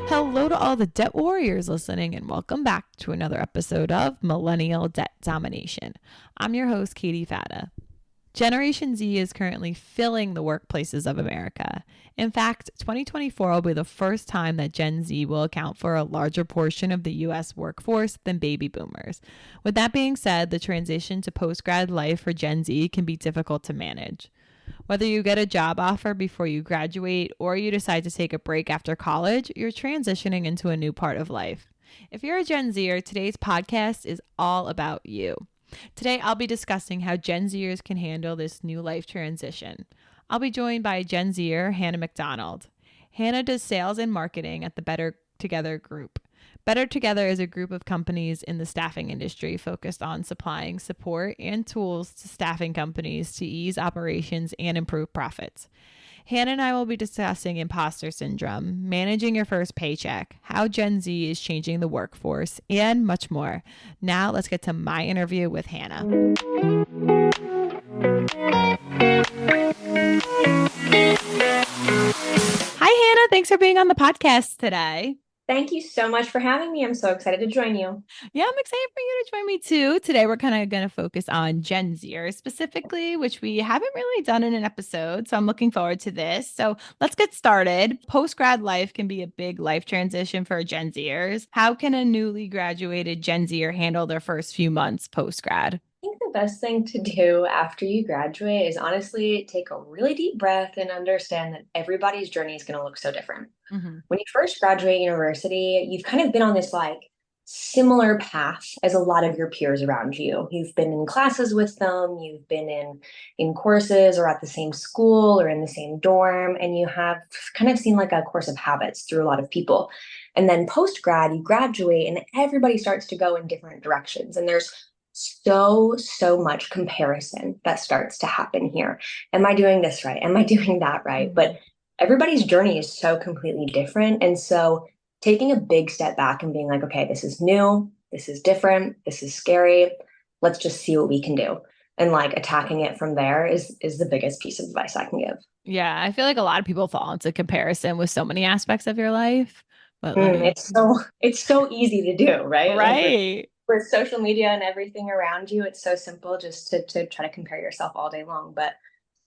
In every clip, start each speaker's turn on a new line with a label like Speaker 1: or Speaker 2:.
Speaker 1: Hello to all the debt warriors listening, and welcome back to another episode of Millennial Debt Domination. I'm your host, Katie Fata. Generation Z is currently filling the workplaces of America. In fact, 2024 will be the first time that Gen Z will account for a larger portion of the U.S. workforce than baby boomers. With that being said, the transition to post-grad life for Gen Z can be difficult to manage. Whether you get a job offer before you graduate or you decide to take a break after college, you're transitioning into a new part of life. If you're a Gen Zer, today's podcast is all about you. Today, I'll be discussing how Gen Zers can handle this new life transition. I'll be joined by Gen Zer, Hannah MacDonald. Hannah does sales and marketing at the Better Together group. Better Together is a group of companies in the staffing industry focused on supplying support and tools to staffing companies to ease operations and improve profits. Hannah and I will be discussing imposter syndrome, managing your first paycheck, how Gen Z is changing the workforce, and much more. Now let's get to my interview with Hannah. Hi, Hannah. Thanks for being on the podcast today.
Speaker 2: Thank you so much for having me. I'm so excited to join you.
Speaker 1: Yeah, I'm excited for you to join me too. Today, we're kind of going to focus on Gen Zers specifically, which we haven't really done in an episode. So I'm looking forward to this. So let's get started. Post-grad life can be a big life transition for Gen Zers. How can a newly graduated Gen Zer handle their first few months post-grad?
Speaker 2: I think the best thing to do after you graduate is honestly take a really deep breath and understand that everybody's journey is going to look so different.
Speaker 1: Mm-hmm.
Speaker 2: When you first graduate university, you've kind of been on this similar path as a lot of your peers around you. You've been in classes with them, you've been in courses or at the same school or in the same dorm, and you have kind of seen like a course of habits through a lot of people. And then post-grad, you graduate and everybody starts to go in different directions. And there's so much comparison that starts to happen here. Am I doing this right? Am I doing that right?
Speaker 1: Mm-hmm.
Speaker 2: But everybody's journey is so completely different. And so taking a big step back and being like, okay, this is new, this is different, this is scary. Let's just see what we can do. And like attacking it from there is the biggest piece of advice I can give.
Speaker 1: Yeah, I feel like a lot of people fall into comparison with so many aspects of your life. But
Speaker 2: it's so easy to do, right?
Speaker 1: Right.
Speaker 2: With social media and everything around you, it's so simple just to try to compare yourself all day long, but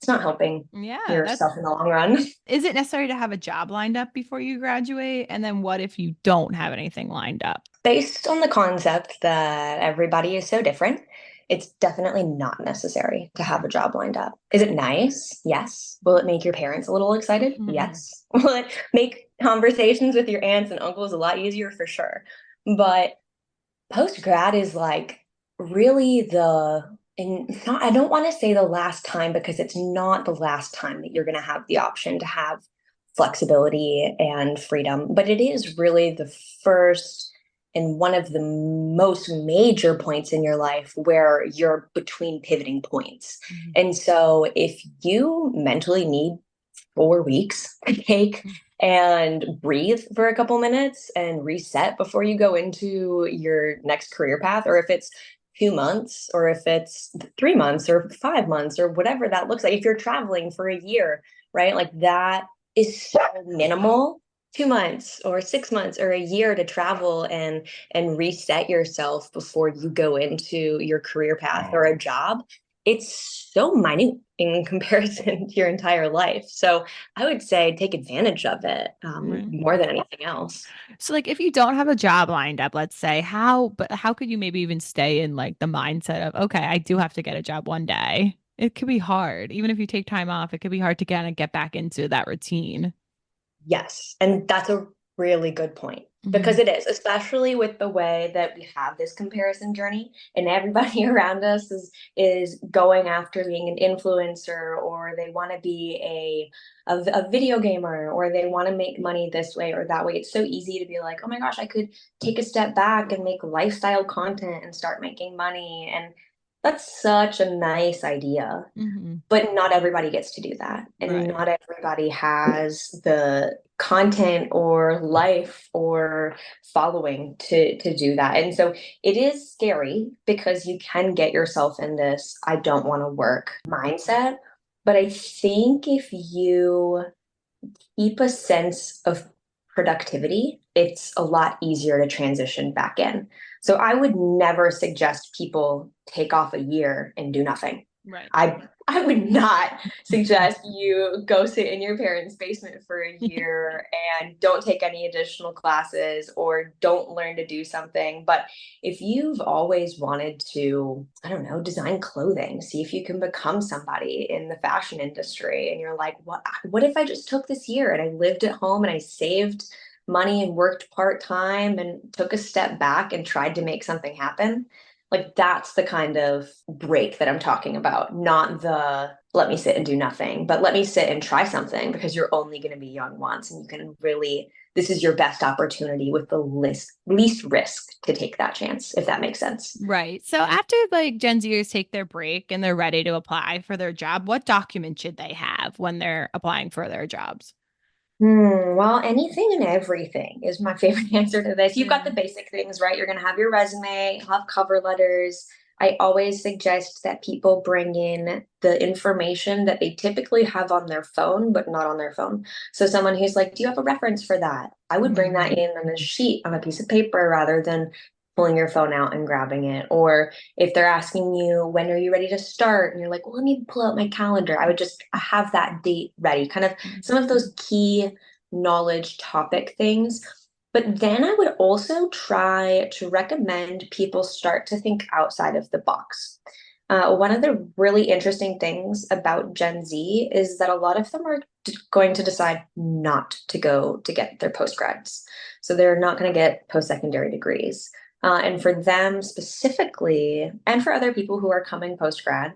Speaker 2: it's not helping yourself in the long run.
Speaker 1: Is it necessary to have a job lined up before you graduate? And then what if you don't have anything lined up?
Speaker 2: Based on the concept that everybody is so different, it's definitely not necessary to have a job lined up. Is it nice? Yes. Will it make your parents a little excited? Mm-hmm. Yes. Will it make conversations with your aunts and uncles a lot easier? For sure. But post-grad is like really I don't want to say the last time, because it's not the last time that you're going to have the option to have flexibility and freedom, but it is really the first and one of the most major points in your life where you're between pivoting points. Mm-hmm. And so if you mentally need 4 weeks to take and breathe for a couple minutes and reset before you go into your next career path, or if it's 2 months, or if it's 3 months or 5 months, or whatever that looks like, if you're traveling for a year, right? Like that is so minimal. 2 months or 6 months or a year to travel and reset yourself before you go into your career path or a job. It's so minute in comparison to your entire life. So I would say take advantage of it more than anything else.
Speaker 1: So like if you don't have a job lined up, let's say, how could you maybe even stay in like the mindset of, okay, I do have to get a job one day? It could be hard. Even if you take time off, it could be hard to kind of get back into that routine.
Speaker 2: Yes. And that's a really good point, because it is, especially with the way that we have this comparison journey and everybody around us is going after being an influencer, or they want to be a video gamer, or they want to make money this way or that way. It's so easy to be like, oh my gosh, I could take a step back and make lifestyle content and start making money. And That's such a nice idea.
Speaker 1: Hmm.
Speaker 2: But not everybody gets to do that. And
Speaker 1: Right.
Speaker 2: not everybody has the content or life or following to do that. And so it is scary because you can get yourself in this I don't want to work mindset. But I think if you keep a sense of productivity, it's a lot easier to transition back in. So I would never suggest people take off a year and do nothing.
Speaker 1: Right.
Speaker 2: I would not suggest you go sit in your parents' basement for a year and don't take any additional classes or don't learn to do something. But if you've always wanted to, I don't know, design clothing, see if you can become somebody in the fashion industry, and you're like, what if I just took this year and I lived at home and I saved money and worked part-time and took a step back and tried to make something happen? Like that's the kind of break that I'm talking about, not the let me sit and do nothing, but let me sit and try something because you're only going to be young once and you can really, this is your best opportunity with the least risk to take that chance, if that makes sense.
Speaker 1: Right. So after like Gen Zers take their break and they're ready to apply for their job, what document should they have when they're applying for their jobs?
Speaker 2: Well, anything and everything is my favorite answer to this. You've got the
Speaker 1: Yeah.
Speaker 2: basic things, right? You're going to have your resume, you'll have cover letters. I always suggest that people bring in the information that they typically have on their phone, but not on their phone. So someone who's like, do you have a reference for that? I would bring that
Speaker 1: Mhm.
Speaker 2: in on a sheet, on a piece of paper, rather than pulling your phone out and grabbing it. Or if they're asking you, when are you ready to start? And you're like, well, let me pull out my calendar. I would just have that date ready, kind of some of those key knowledge topic things. But then I would also try to recommend people start to think outside of the box. One of the really interesting things about Gen Z is that a lot of them are going to decide not to go to get their postgrads. So they're not going to get post secondary degrees. And for them specifically, and for other people who are coming post grad,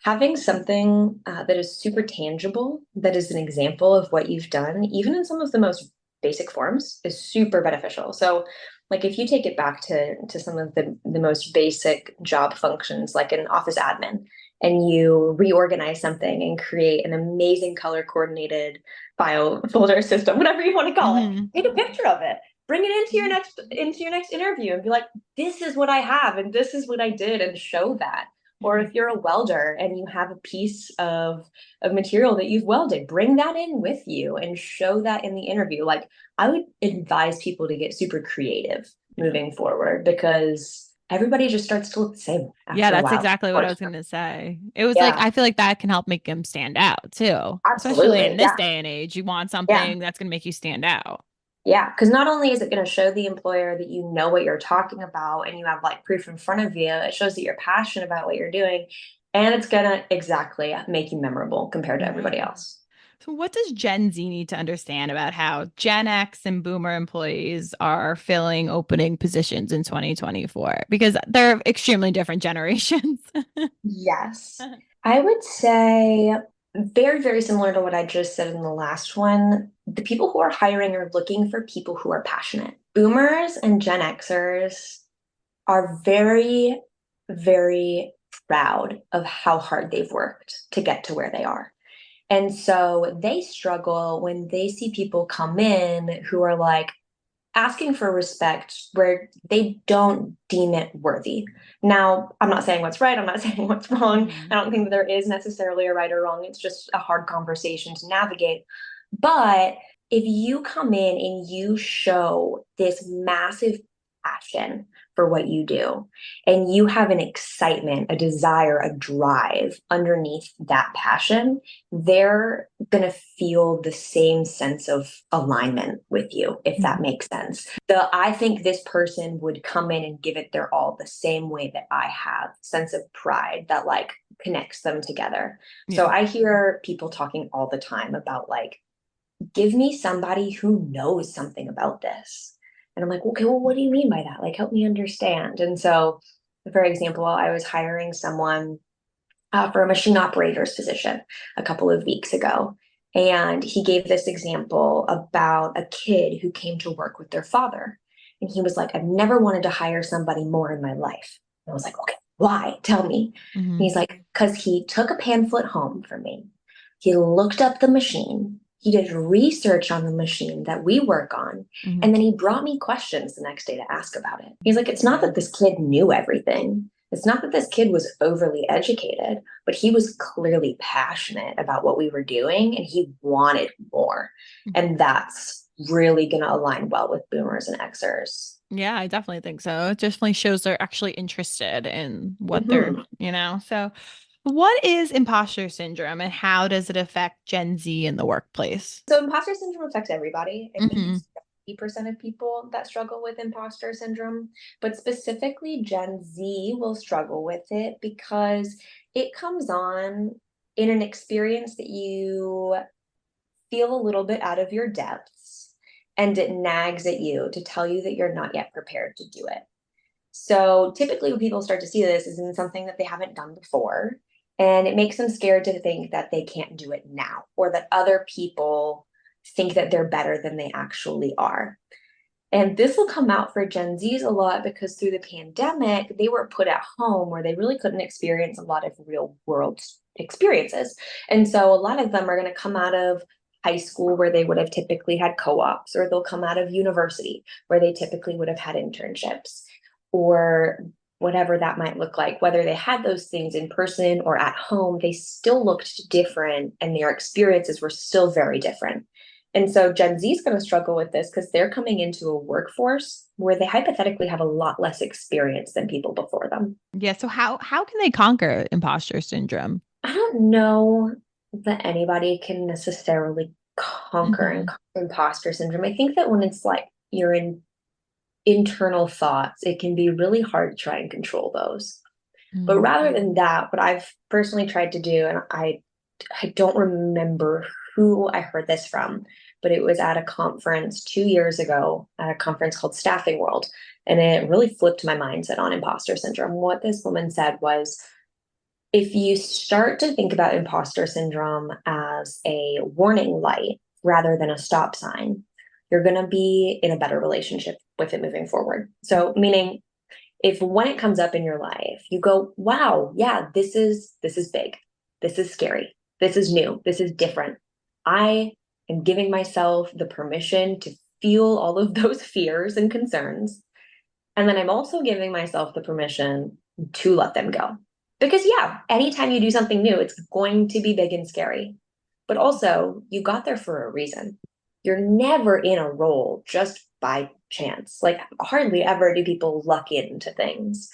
Speaker 2: having something that is super tangible, that is an example of what you've done, even in some of the most basic forms, is super beneficial. So, like if you take it back to some of the most basic job functions, like an office admin, and you reorganize something and create an amazing color coordinated file folder system, whatever you want to call it,
Speaker 1: Mhm.
Speaker 2: take a picture of it. Bring it into your next interview and be like, this is what I have and this is what I did, and show that. Or
Speaker 1: Mhm.
Speaker 2: if you're a welder and you have a piece of material that you've welded, bring that in with you and show that in the interview. Like I would advise people to get super creative
Speaker 1: Yeah.
Speaker 2: moving forward because everybody just starts to look the same
Speaker 1: Yeah,
Speaker 2: after a
Speaker 1: that's
Speaker 2: while.
Speaker 1: exactly what I was going to say. It was like,
Speaker 2: Yeah,
Speaker 1: I feel like that can help make them stand out too, especially in
Speaker 2: absolutely.
Speaker 1: this
Speaker 2: Yeah.
Speaker 1: day and age. You want
Speaker 2: Yeah.
Speaker 1: something that's going to make you stand out.
Speaker 2: Yeah. Because not only is it going to show the employer that you know what you're talking about and you have like proof in front of you, it shows that you're passionate about what you're doing. And it's going to exactly make you memorable compared to everybody
Speaker 1: Right.
Speaker 2: else.
Speaker 1: So, what does Gen Z need to understand about how Gen X and Boomer employees are filling opening positions in 2024? Because they're extremely different generations.
Speaker 2: Yes. I would say very, very similar to what I just said in the last one. The people who are hiring are looking for people who are passionate. Boomers and Gen Xers are very, very proud of how hard they've worked to get to where they are. And so they struggle when they see people come in who are like, asking for respect where they don't deem it worthy. Now, I'm not saying what's right, I'm not saying what's wrong. I
Speaker 1: Mhm.
Speaker 2: don't think that there is necessarily a right or wrong. It's just a hard conversation to navigate. But if you come in and you show this massive passion for what you do, and you have an excitement, a desire, a drive underneath that passion, they're going to feel the same sense of alignment with you, if that
Speaker 1: Mhm.
Speaker 2: makes sense. So I think this person would come in and give it their all the same way that I have, sense of pride that like connects them together. So
Speaker 1: Yeah.
Speaker 2: I hear people talking all the time about like, give me somebody who knows something about this. And I'm like, okay, well, what do you mean by that? Like, help me understand. And so, for example, I was hiring someone for a machine operator's position a couple of weeks ago. And he gave this example about a kid who came to work with their father. And he was like, I've never wanted to hire somebody more in my life. And I was like, okay. Why? Tell me. And
Speaker 1: Mm-hmm.
Speaker 2: he's like, because he took a pamphlet home for me. He looked up the machine. He did research on the machine that we work on.
Speaker 1: Mm-hmm.
Speaker 2: And then he brought me questions the next day to ask about it. He's like, it's not that this kid knew everything. It's not that this kid was overly educated, but he was clearly passionate about what we were doing and he wanted more. And that's really going to align well with boomers and Xers.
Speaker 1: Yeah, I definitely think so. It definitely shows they're actually interested in what they're,
Speaker 2: Mhm.
Speaker 1: So what is imposter syndrome and how does it affect Gen Z in the workplace?
Speaker 2: So imposter syndrome affects everybody. I think
Speaker 1: Mm-hmm.
Speaker 2: it's 70% of people that struggle with imposter syndrome, but specifically Gen Z will struggle with it because it comes on in an experience that you feel a little bit out of your depths and it nags at you to tell you that you're not yet prepared to do it. So typically, when people start to see this, is in something that they haven't done before. And it makes them scared to think that they can't do it now or that other people think that they're better than they actually are. And this will come out for Gen Zs a lot because through the pandemic, they were put at home where they really couldn't experience a lot of real world experiences. And so a lot of them are going to come out of high school where they would have typically had co ops, or they'll come out of university where they typically would have had internships, or whatever that might look like. Whether they had those things in person or at home, they still looked different and their experiences were still very different. And so Gen Z is going to struggle with this because they're coming into a workforce where they hypothetically have a lot less experience than people before them.
Speaker 1: Yeah, so how can they conquer imposter syndrome?
Speaker 2: I don't know that anybody can necessarily conquer
Speaker 1: Mm-hmm.
Speaker 2: imposter syndrome. I think that when it's like you're in internal thoughts, it can be really hard to try and control those. But rather than that, what I've personally tried to do, and I don't remember who I heard this from, but it was at a conference 2 years ago at a conference called Staffing World. And it really flipped my mindset on imposter syndrome. What this woman said was if you start to think about imposter syndrome as a warning light rather than a stop sign, you're going to be in a better relationship with it moving forward. So, meaning if when it comes up in your life you go, wow, yeah, this is big, this is scary, this is new, this is different, I am giving myself the permission to feel all of those fears and concerns, and then I'm also giving myself the permission to let them go. Because yeah, anytime you do something new, it's going to be big and scary, but also you got there for a reason. You're never in a role just by chance. Like hardly ever do people luck into things.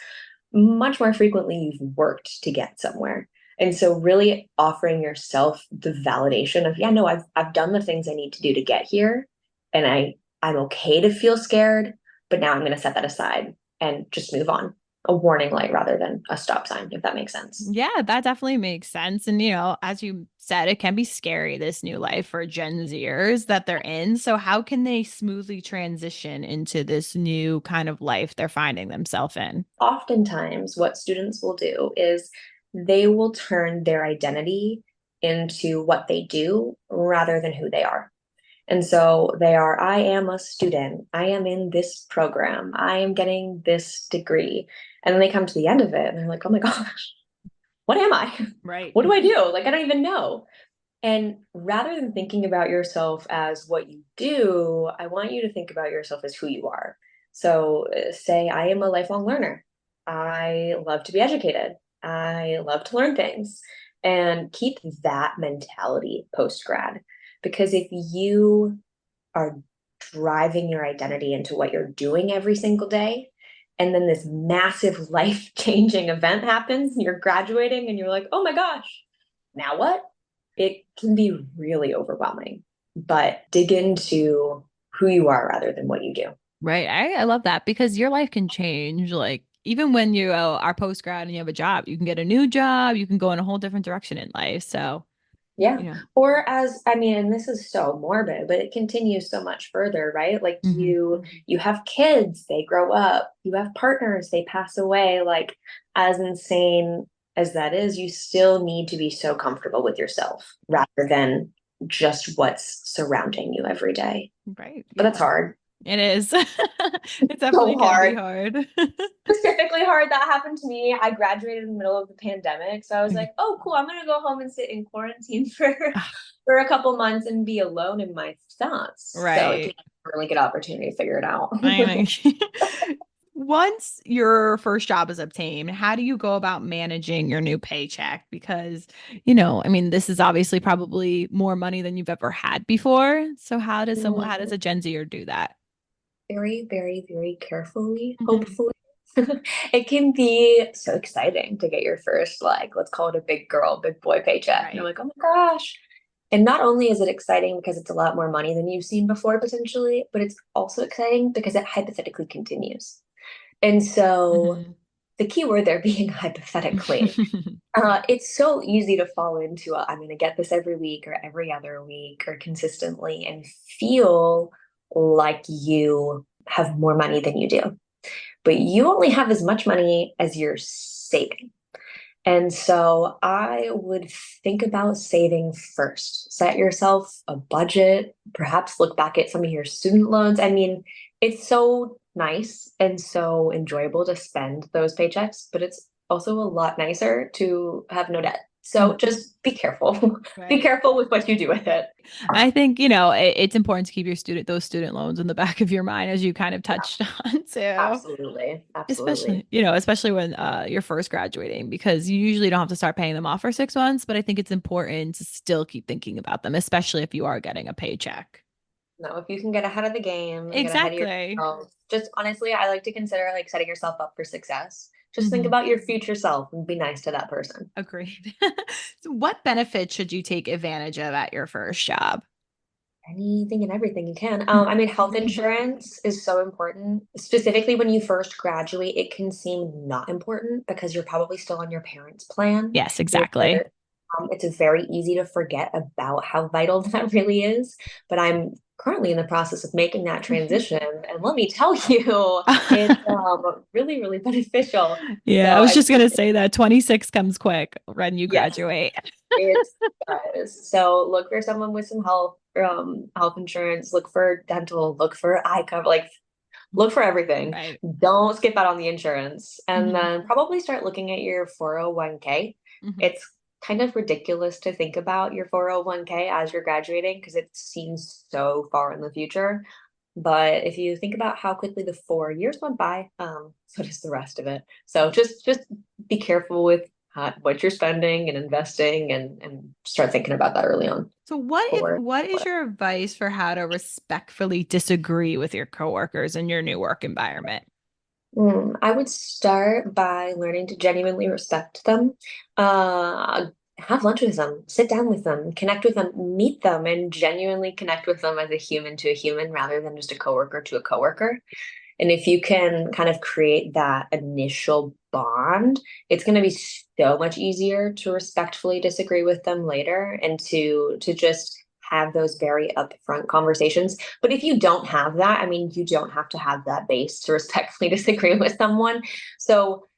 Speaker 2: Much more frequently, you've worked to get somewhere. And so really offering yourself the validation of, yeah, no, I've done the things I need to do to get here. And I'm okay to feel scared, but now I'm going to set that aside and just move on. A warning light rather than a stop sign, if that makes sense.
Speaker 1: Yeah, that definitely makes sense. And, as you said, it can be scary, this new life for Gen Zers that they're in. So, how can they smoothly transition into this new kind of life they're finding themselves in?
Speaker 2: Oftentimes, what students will do is they will turn their identity into what they do rather than who they are. And so they are, I am a student. I am in this program. I am getting this degree. And then they come to the end of it and they're like, oh my gosh, what am I?
Speaker 1: Right.
Speaker 2: What do I do? Like, I don't even know. And rather than thinking about yourself as what you do, I want you to think about yourself as who you are. So, say, I am a lifelong learner. I love to be educated. I love to learn things. And keep that mentality post grad. Because if you are driving your identity into what you're doing every single day, and then this massive life changing event happens, and you're graduating, and you're like, oh my gosh, now what? It can be really overwhelming, but dig into who you are rather than what you do.
Speaker 1: Right. I love that because your life can change. Like, even when you are post grad and you have a job, you can get a new job, you can go in a whole different direction in life. So,
Speaker 2: Yeah.
Speaker 1: you know,
Speaker 2: Or as I mean, and this is so morbid, but it continues so much further, right? Like
Speaker 1: hmm
Speaker 2: you have kids, they grow up, you have partners, they pass away. Like as insane as that is, you still need to be so comfortable with yourself rather than just what's surrounding you every day.
Speaker 1: right.
Speaker 2: But that's
Speaker 1: Yeah.
Speaker 2: hard.
Speaker 1: It is. It definitely
Speaker 2: So
Speaker 1: can be
Speaker 2: hard.
Speaker 1: hard.
Speaker 2: Specifically hard. That happened to me. I graduated in the middle of the pandemic. So I was like, oh, cool. I'm going to go home and sit in quarantine for a couple months and be alone in my thoughts. So it
Speaker 1: Right.
Speaker 2: gave me a really good opportunity to figure it out.
Speaker 1: I mean, once your first job is obtained, how do you go about managing your new paycheck? Because, I mean, this is obviously probably more money than you've ever had before. So how does a Gen Zer do that?
Speaker 2: Very, very, very carefully,
Speaker 1: Mhm.
Speaker 2: hopefully. It can be so exciting to get your first, like, let's call it a big girl, big boy paycheck. And you're
Speaker 1: Right.
Speaker 2: like, oh my gosh. And not only is it exciting because it's a lot more money than you've seen before, potentially, but it's also exciting because it hypothetically continues. And so
Speaker 1: Mhm.
Speaker 2: the key word there being hypothetically, it's so easy to fall into I'm going to get this every week or every other week or consistently and feel like you have more money than you do. But you only have as much money as you're saving. And so I would think about saving first. Set yourself a budget, perhaps look back at some of your student loans. I mean, it's so nice and so enjoyable to spend those paychecks, but it's also a lot nicer to have no debt. So just be careful. Be
Speaker 1: Right.
Speaker 2: careful with what you do with it.
Speaker 1: I think, it's important to keep those student loans in the back of your mind as you kind of touched on too.
Speaker 2: Absolutely.
Speaker 1: Especially,
Speaker 2: Absolutely.
Speaker 1: especially when you're first graduating because you usually don't have to start paying them off for 6 months, but I think it's important to still keep thinking about them, especially if you are getting a paycheck.
Speaker 2: No, if you can get ahead of the game and get ahead of
Speaker 1: Exactly.
Speaker 2: yourself, just honestly, I like to consider like setting yourself up for success. Just think
Speaker 1: Hmm.
Speaker 2: about your future self and be nice to that person.
Speaker 1: Agreed. So what benefits should you take advantage of at your first job?
Speaker 2: Anything and everything you can. I mean, health insurance is so important. Specifically, when you first graduate, it can seem not important because you're probably still on your parents' plan.
Speaker 1: Yes,
Speaker 2: Where
Speaker 1: exactly.
Speaker 2: it's very easy to forget about how vital that really is. But I'm currently in the process of making that transition, and let me tell you, it's really, really beneficial.
Speaker 1: Yeah, I
Speaker 2: So
Speaker 1: was
Speaker 2: I
Speaker 1: just gonna say that 26 comes quick when you
Speaker 2: yes,
Speaker 1: graduate.
Speaker 2: it does. So look for someone with some health insurance, look for dental, look for eye cover, like look for everything.
Speaker 1: Right.
Speaker 2: Don't skip out on the insurance. And
Speaker 1: Hmm.
Speaker 2: then probably start looking at your 401k.
Speaker 1: Hmm.
Speaker 2: It's kind of ridiculous to think about your 401k as you're graduating because it seems so far in the future. But if you think about how quickly the 4 years went by, so does the rest of it. So just be careful with what you're spending and investing and start thinking about that early on.
Speaker 1: So
Speaker 2: For
Speaker 1: what is your advice for how to respectfully disagree with your coworkers in your new work environment?
Speaker 2: I would start by learning to genuinely respect them. Uh, have lunch with them, sit down with them, connect with them, meet them, and genuinely connect with them as a human to a human rather than just a coworker to a coworker. And if you can kind of create that initial bond, it's going to be so much easier to respectfully disagree with them later and to just have those very upfront conversations. But if you don't have that, I mean, you don't have to have that base to respectfully disagree with someone. So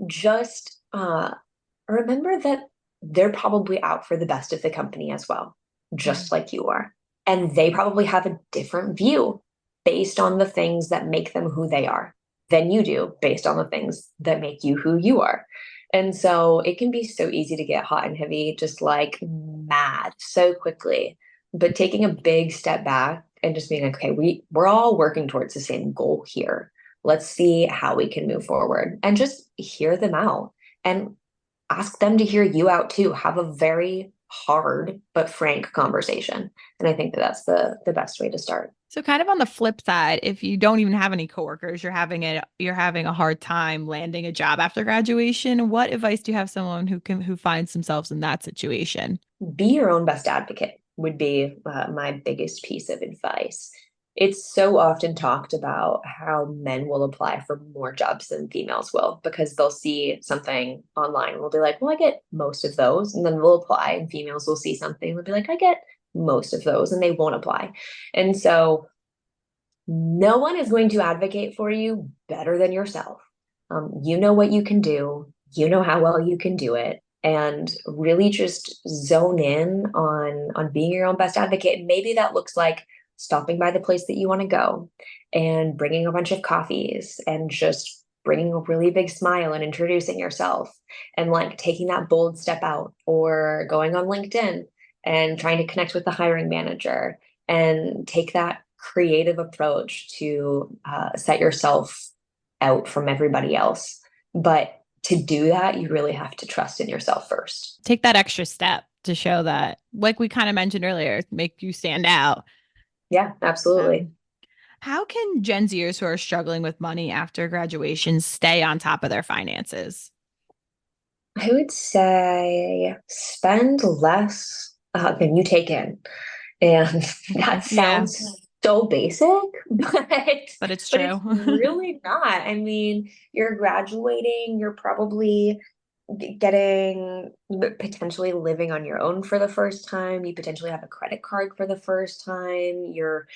Speaker 2: just remember that they're probably out for the best of the company as well, just
Speaker 1: Mhm.
Speaker 2: like you are. And they probably have a different view based on the things that make them who they are than you do, based on the things that make you who you are. And so it can be so easy to get hot and heavy, just like mad so quickly. But taking a big step back and just being like, okay, we're all working towards the same goal here. Let's see how we can move forward and just hear them out. And ask them to hear you out too. Have a very hard but frank conversation. And I think that that's the best way to start.
Speaker 1: So kind of on the flip side, if you don't even have any coworkers, you're having a hard time landing a job after graduation. What advice do you have someone who finds themselves in that situation?
Speaker 2: Be your own best advocate would be my biggest piece of advice. It's so often talked about how men will apply for more jobs than females will because they'll see something online and they'll be like, well, I get most of those. And then they'll apply, and females will see something and they'll be like, I get most of those, and they won't apply. And so no one is going to advocate for you better than yourself. You know what you can do, you know how well you can do it, and really just zone in on being your own best advocate. And maybe that looks like stopping by the place that you want to go and bringing a bunch of coffees and just bringing a really big smile and introducing yourself and like taking that bold step out or going on LinkedIn and trying to connect with the hiring manager and take that creative approach to set yourself out from everybody else. But to do that, you really have to trust in yourself first.
Speaker 1: Take that extra step to show that, like we kind of mentioned earlier, make you stand out.
Speaker 2: Yeah, absolutely.
Speaker 1: How can Gen Zers who are struggling with money after graduation stay on top of their finances?
Speaker 2: I would say spend less than you take in. And that
Speaker 1: Yeah,
Speaker 2: sounds so basic, but
Speaker 1: but it's
Speaker 2: but it's
Speaker 1: true.
Speaker 2: really not. I mean, you're graduating, you're probably getting potentially living on your own for the first time. You potentially have a credit card for the first time. You're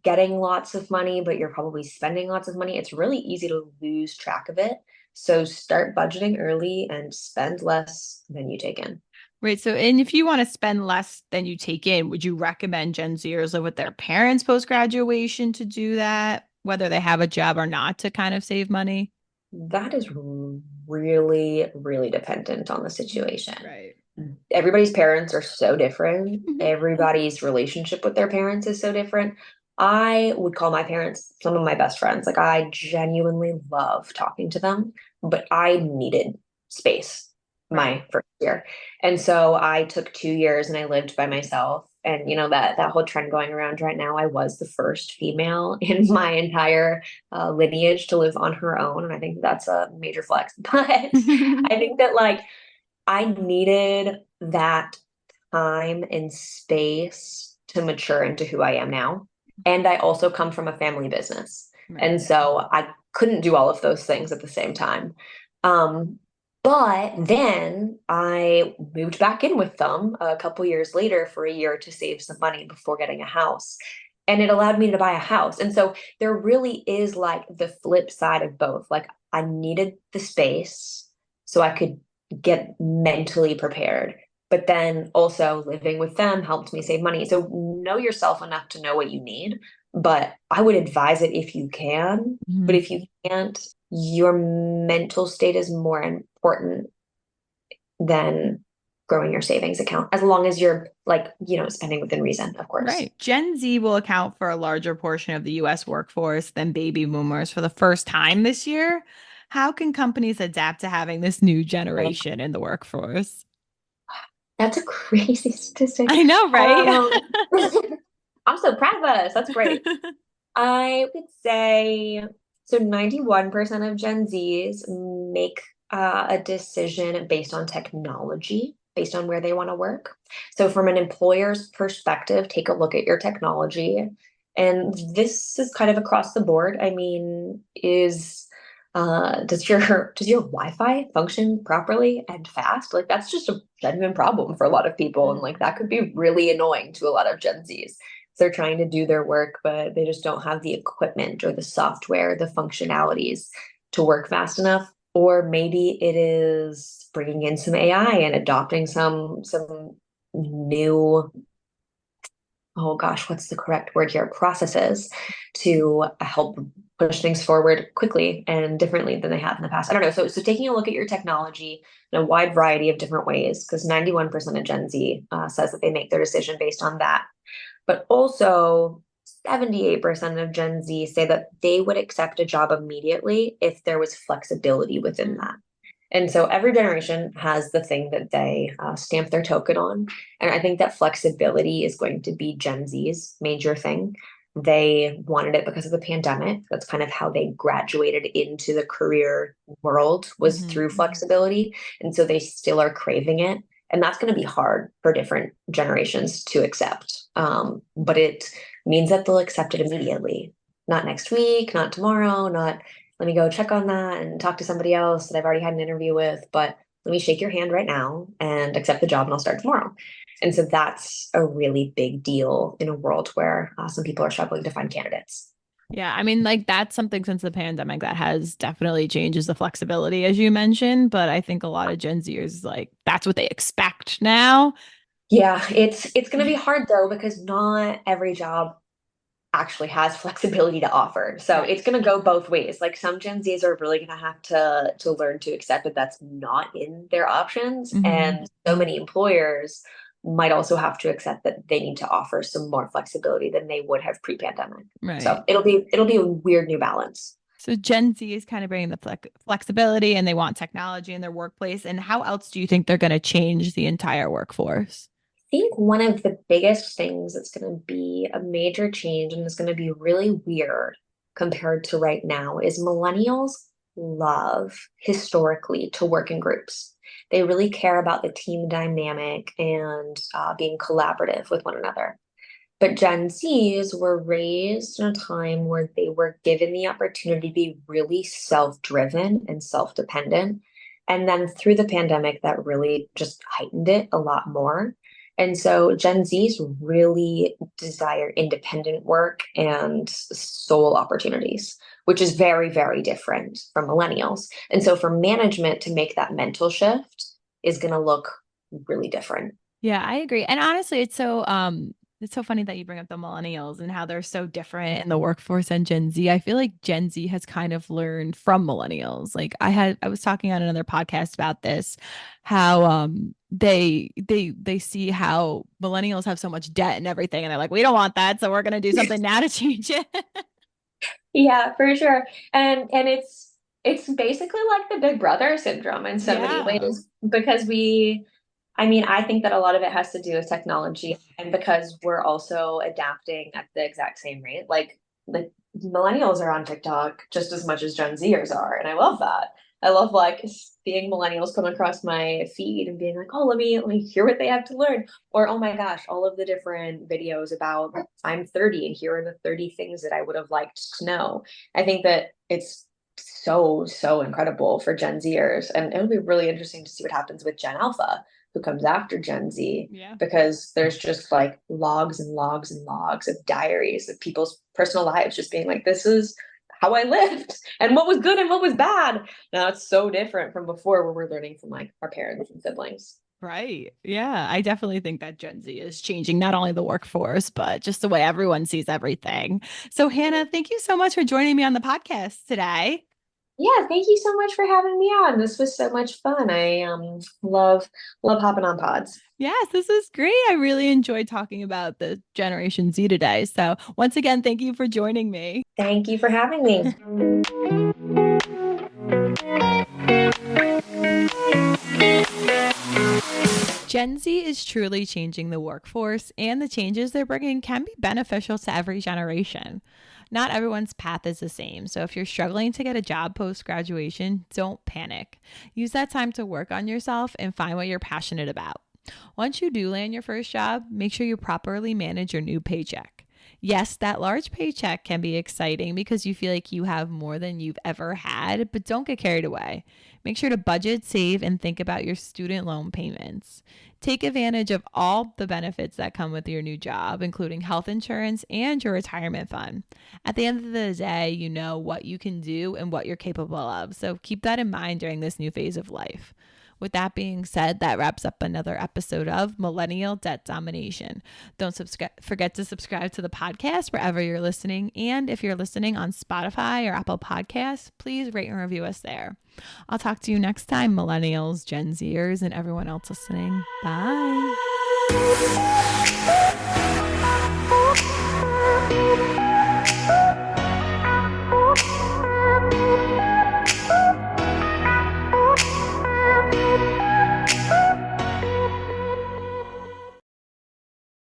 Speaker 2: getting lots of money, but you're probably spending lots of money. It's really easy to lose track of it. So start budgeting early and spend less than you take in.
Speaker 1: Right. So, and if you want to spend less than you take in, would you recommend Gen Zers live with their parents post graduation to do that, whether they have a job or not, to kind of save money?
Speaker 2: That is really, really dependent on the situation.
Speaker 1: Right.
Speaker 2: Everybody's parents are so different. Everybody's relationship with their parents is so different. I would call my parents some of my best friends. Like I genuinely love talking to them, but I needed space
Speaker 1: Right.
Speaker 2: my first year. And so I took 2 years and I lived by myself. And you know that whole trend going around right now, I was the first female in my entire lineage to live on her own, and I think that's a major flex. But I think that like I needed that time and space to mature into who I am now. And I also come from a family business.
Speaker 1: Right.
Speaker 2: And so I couldn't do all of those things at the same time. Um, but then I moved back in with them a couple years later for a year to save some money before getting a house. And it allowed me to buy a house. And so there really is like the flip side of both. Like I needed the space so I could get mentally prepared. But then also living with them helped me save money. So know yourself enough to know what you need. But I would advise it if you can. But
Speaker 1: Mhm.
Speaker 2: if you can't, your mental state is more important than growing your savings account, as long as you're like, spending within reason, of course.
Speaker 1: Right. Gen Z will account for a larger portion of the US workforce than baby boomers for the first time this year. How can companies adapt to having this new generation in the workforce?
Speaker 2: That's a crazy statistic.
Speaker 1: I know, right?
Speaker 2: Um, I'm so proud of us. That's great. I would say so 91% of Gen Zs make a decision based on technology, based on where they want to work. So, from an employer's perspective, take a look at your technology. And this is kind of across the board. I mean, does your Wi-Fi function properly and fast? Like that's just a genuine problem for a lot of people. And like that could be really annoying to a lot of Gen Zs. They're trying to do their work, but they just don't have the equipment or the software, the functionalities to work fast enough. Or maybe it is bringing in some AI and adopting some new, oh gosh, what's the correct word here? Processes to help push things forward quickly and differently than they have in the past. I don't know. So taking a look at your technology in a wide variety of different ways, because 91% of Gen Z says that they make their decision based on that. But also, 78% of Gen Z say that they would accept a job immediately if there was flexibility within that. And so every generation has the thing that they stamp their token on. And I think that flexibility is going to be Gen Z's major thing. They wanted it because of the pandemic. That's kind of how they graduated into the career world, was
Speaker 1: Mhm.
Speaker 2: through flexibility. And so they still are craving it. And that's going to be hard for different generations to accept. But it means that they'll accept it immediately, not next week, not tomorrow, not let me go check on that and talk to somebody else that I've already had an interview with, but let me shake your hand right now and accept the job and I'll start tomorrow. And so that's a really big deal in a world where some people are struggling to find candidates.
Speaker 1: Yeah, I mean, like that's something since the pandemic that has definitely changes the flexibility, as you mentioned. But I think a lot of Gen Zers, like, that's what they expect now.
Speaker 2: Yeah, it's going to be hard though because not every job actually has flexibility to offer. So
Speaker 1: Right.
Speaker 2: it's going to go both ways. Like some Gen Zs are really going to have to learn to accept that that's not in their options,
Speaker 1: Hmm.
Speaker 2: and so many employers might also have to accept that they need to offer some more flexibility than they would have pre-pandemic.
Speaker 1: Right.
Speaker 2: So it'll be a weird new balance.
Speaker 1: So Gen Z is kind of bringing the flexibility and they want technology in their workplace. And how else do you think they're going to change the entire workforce?
Speaker 2: I think one of the biggest things that's going to be a major change and is going to be really weird compared to right now is millennials love historically to work in groups. They really care about the team dynamic and being collaborative with one another. But Gen Zs were raised in a time where they were given the opportunity to be really self-driven and self-dependent. And then through the pandemic, that really just heightened it a lot more. And so Gen Zs really desire independent work and sole opportunities, which is very, very different from millennials. And so for management to make that mental shift is going to look really different.
Speaker 1: Yeah, I agree. And honestly, it's so funny that you bring up the millennials and how they're so different in the workforce and Gen Z. I feel like Gen Z has kind of learned from millennials. Like I was talking on another podcast about this, how they see how millennials have so much debt and everything, and they're like, we don't want that, so we're gonna do something now to change it.
Speaker 2: Yeah, for sure. And it's basically like the big brother syndrome in so many
Speaker 1: Yeah.
Speaker 2: ways because I mean, I think that a lot of it has to do with technology and because we're also adapting at the exact same rate. Like the millennials are on TikTok just as much as Gen Zers are, and I love that. I love like seeing millennials come across my feed and being like, "Oh, let me hear what they have to learn," or "Oh my gosh, all of the different videos about I'm 30 and here are the 30 things that I would have liked to know." I think that it's so incredible for Gen Zers, and it'll be really interesting to see what happens with Gen Alpha who comes after Gen Z,
Speaker 1: Yeah.
Speaker 2: because there's just like logs and logs and logs of diaries of people's personal lives just being like, this is how I lived and what was good and what was bad. Now it's so different from before where we're learning from like our parents and siblings.
Speaker 1: Right. Yeah. I definitely think that Gen Z is changing not only the workforce, but just the way everyone sees everything. So, Hannah, thank you so much for joining me on the podcast today.
Speaker 2: Yeah, thank you so much for having me on. This was so much fun. I love hopping on pods.
Speaker 1: Yes, this is great. I really enjoyed talking about the Generation Z today. So, once again, thank you for joining me.
Speaker 2: Thank you for having me.
Speaker 1: Gen Z is truly changing the workforce, and the changes they're bringing can be beneficial to every generation. Not everyone's path is the same, so if you're struggling to get a job post graduation, don't panic. Use that time to work on yourself and find what you're passionate about. Once you do land your first job, make sure you properly manage your new paycheck. Yes, that large paycheck can be exciting because you feel like you have more than you've ever had, but don't get carried away. Make sure to budget, save, and think about your student loan payments. Take advantage of all the benefits that come with your new job, including health insurance and your retirement fund. At the end of the day, you know what you can do and what you're capable of. So keep that in mind during this new phase of life. With that being said, that wraps up another episode of Millennial Debt Domination. Don't forget to subscribe to the podcast wherever you're listening. And if you're listening on Spotify or Apple Podcasts, please rate and review us there. I'll talk to you next time, Millennials, Gen Zers, and everyone else listening. Bye.